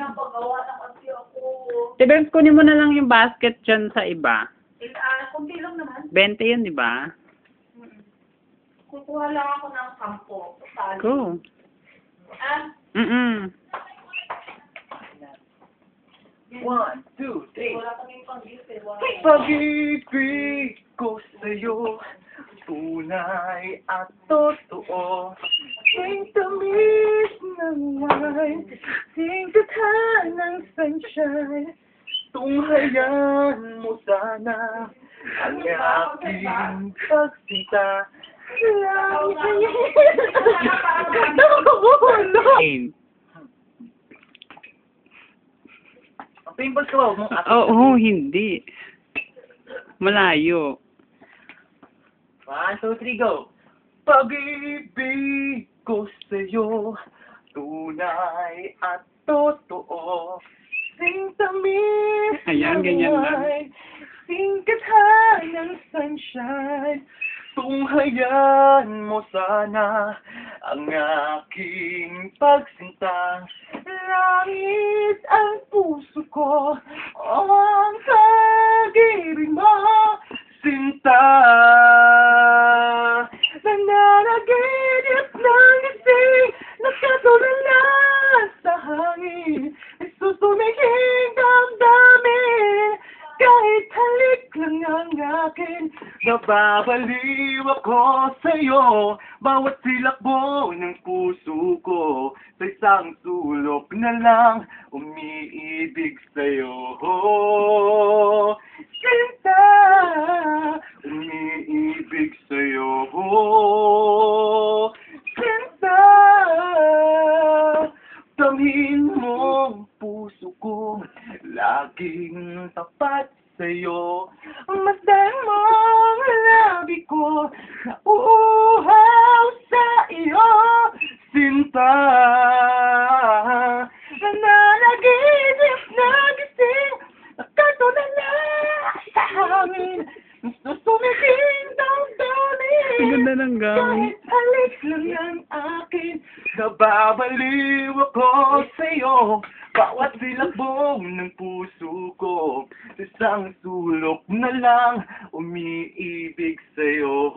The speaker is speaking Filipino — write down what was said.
pinapagawa na kasi ako. Tibers, kunin mo na lang yung basket dyan sa iba. Kunti lang naman. 20 yun, di ba? Kukuha lang ako ng 10. Cool. Mm-mm. 1, 2, 3. Wala kaming pang-gift eh. Pag-ibig ko sa'yo, tunay at totoo. Sing tamis ng wine, sing ng sunshine. Tunghayan mo sana ang aking pagsinta. Aim. Ang pimples ko, huwag mong Oo, hindi. Malayo. 1, 2, 3, go! Pag-ibig ko sa'yo, tunay at totoo. Sing tamis Ayan, ganyan lang. sing ng sunshine. Tunghayan mo sana ang aking pagsinta. Langit ang puso ko, o ang pag-ibig mo, sinta. Nananaginip ng ising, nakatulala sa hangin. Isusumihing damdamin, kahit halik lang ang akin. Nababaliw ako sa'yo, bawat silakbo ng puso ko. Sa isang sulok na lang, umiibig sa'yo. Sinta, umiibig sa'yo. Sinta, damhin mo ang puso ko, laging tapat sa'yo. Masdan mo ang labi ko, nauuhaw sa iyo. Sinta, nananaginip na gising, nakatulala sa hangin. Susumiging damdamin, Ang ganda ng gamit. kahit halik lang ang akin. Nababaliw ako sa'yo, bawat silakbo ng puso ko. Sa isang sulok na lang, umiibig sa'yo.